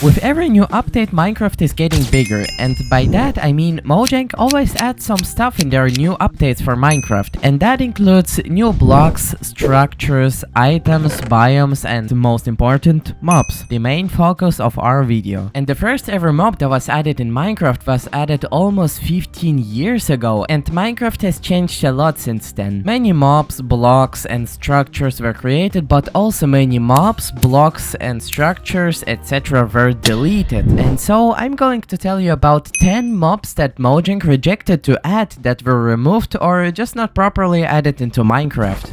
With every new update, Minecraft is getting bigger, and by that I mean Mojang always adds some stuff in their new updates for Minecraft, and that includes new blocks, structures, items, biomes, and most important, mobs, the main focus of our video. And the first ever mob that was added in Minecraft was added almost 15 years ago, and Minecraft has changed a lot since then. Many mobs, blocks, and structures were created, but also many mobs, blocks, and structures, etc. were deleted. And so I'm going to tell you about 10 mobs that Mojang rejected to add that were removed or just not properly added into Minecraft.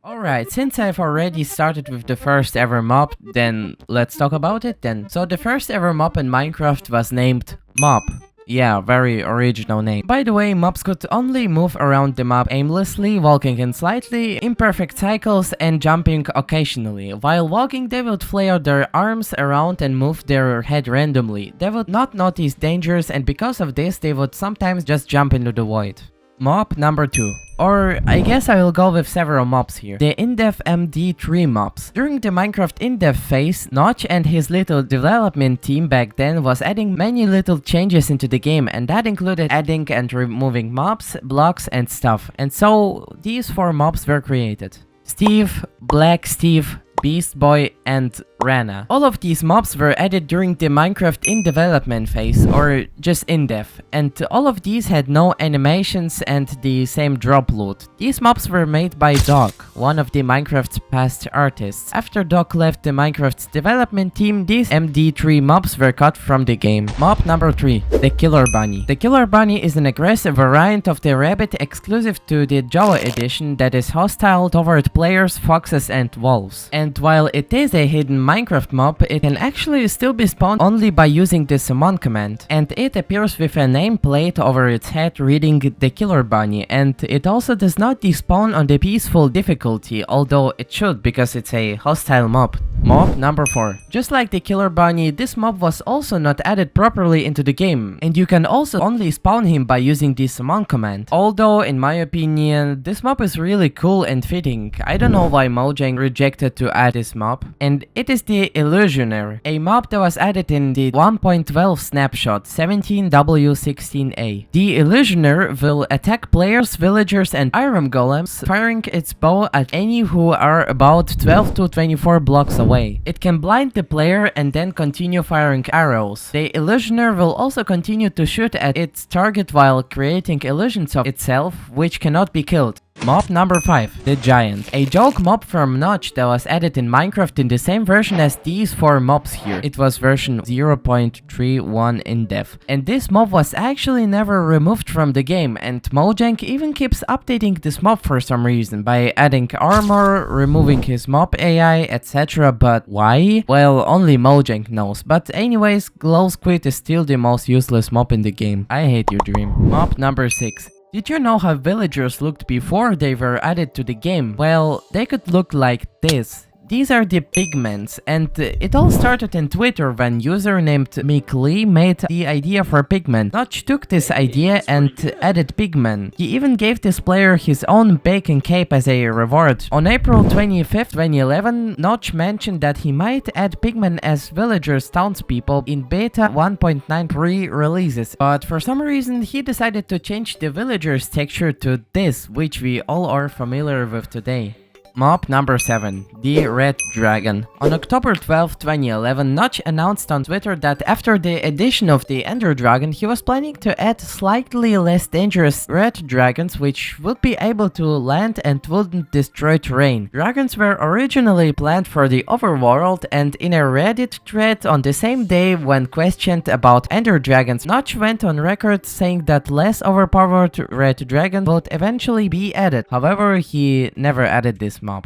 Alright, since I've already started with the first ever mob, then let's talk about it then. So the first ever mob in Minecraft was named Mob. Yeah, very original name. By the way, mobs could only move around the map aimlessly, walking in slightly imperfect cycles and jumping occasionally. While walking, they would flail their arms around and move their head randomly. They would not notice dangers, and because of this, they would sometimes just jump into the void. Mob number 2. Or I guess I will go with several mobs here. The in-depth MD3 mobs. During the Minecraft in-depth phase, Notch and his little development team back then was adding many little changes into the game, and that included adding and removing mobs, blocks, and stuff. And so these 4 mobs were created. Steve, Black Steve, Beast Boy, and Rana. All of these mobs were added during the Minecraft in development phase, or just in-depth, and all of these had no animations and the same drop loot. These mobs were made by Doc, one of the Minecraft's past artists. After Doc left the Minecraft's development team, these MD3 mobs were cut from the game. Mob number 3. The Killer Bunny. The Killer Bunny is an aggressive variant of the rabbit exclusive to the Java edition that is hostile toward players, foxes, and wolves. And while it is a hidden Minecraft mob, it can actually still be spawned only by using the summon command, and it appears with a nameplate over its head reading the Killer Bunny, and it also does not despawn on the peaceful difficulty, although it should because it's a hostile mob. Mob number 4. Just like the Killer Bunny, this mob was also not added properly into the game, and you can also only spawn him by using the summon command. Although, in my opinion, this mob is really cool and fitting. I don't know why Mojang rejected to add this mob, and it is the Illusioner, a mob that was added in the 1.12 snapshot 17W16A. The Illusioner will attack players, villagers, and iron golems, firing its bow at any who are about 12 to 24 blocks away. It can blind the player and then continue firing arrows. The Illusioner will also continue to shoot at its target while creating illusions of itself, which cannot be killed. Mob number 5. The Giant. A joke mob from Notch that was added in Minecraft in the same version as these 4 mobs here. It was version 0.31 in depth. And this mob was actually never removed from the game, and Mojang even keeps updating this mob for some reason by adding armor, removing his mob AI, etc. But why? Well, only Mojang knows. But anyways, Glow Squid is still the most useless mob in the game. I hate your dream. Mob number 6. Did you know how villagers looked before they were added to the game? Well, they could look like this. These are the pigments, and it all started in Twitter when user named Mick Lee made the idea for pigment. Notch took this idea and added pigment. He even gave this player his own bacon cape as a reward. On April 25th, 2011, Notch mentioned that he might add pigment as villagers' townspeople in beta 1.93 releases, but for some reason he decided to change the villagers' texture to this, which we all are familiar with today. Mob number 7. The Red Dragon. On October 12, 2011, Notch announced on Twitter that after the addition of the Ender Dragon, he was planning to add slightly less dangerous red dragons which would be able to land and wouldn't destroy terrain. Dragons were originally planned for the overworld, and in a Reddit thread on the same day when questioned about Ender Dragons, Notch went on record saying that less overpowered red dragon would eventually be added. However, he never added this mob.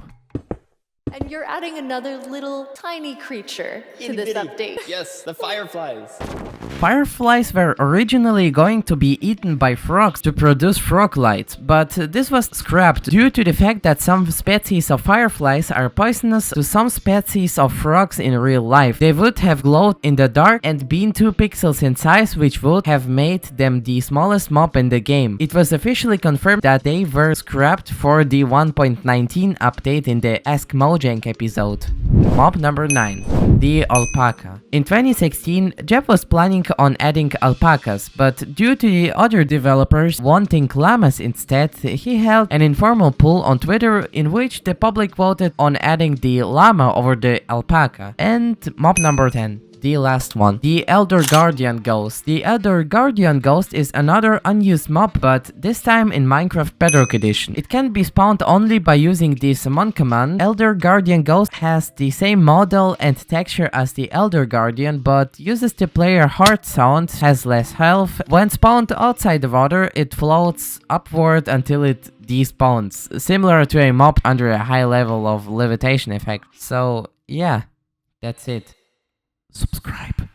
And you're adding another little tiny creature to this update. Yes, the fireflies. Fireflies were originally going to be eaten by frogs to produce frog light, but this was scrapped due to the fact that some species of fireflies are poisonous to some species of frogs in real life. They would have glowed in the dark and been 2 pixels in size, which would have made them the smallest mob in the game. It was officially confirmed that they were scrapped for the 1.19 update in the Ask Mojang episode. Mob number 9. The alpaca. In 2016, Jeff was planning on adding alpacas, but due to the other developers wanting llamas instead, he held an informal poll on Twitter in which the public voted on adding the llama over the alpaca. And mob number 10. The last one, the Elder Guardian Ghost. The Elder Guardian Ghost is another unused mob, but this time in Minecraft Bedrock Edition. It can be spawned only by using the summon command. Elder Guardian Ghost has the same model and texture as the Elder Guardian, but uses the player heart sound, has less health. When spawned outside the water, it floats upward until it despawns, similar to a mob under a high level of levitation effect. So yeah, that's it. Subscribe.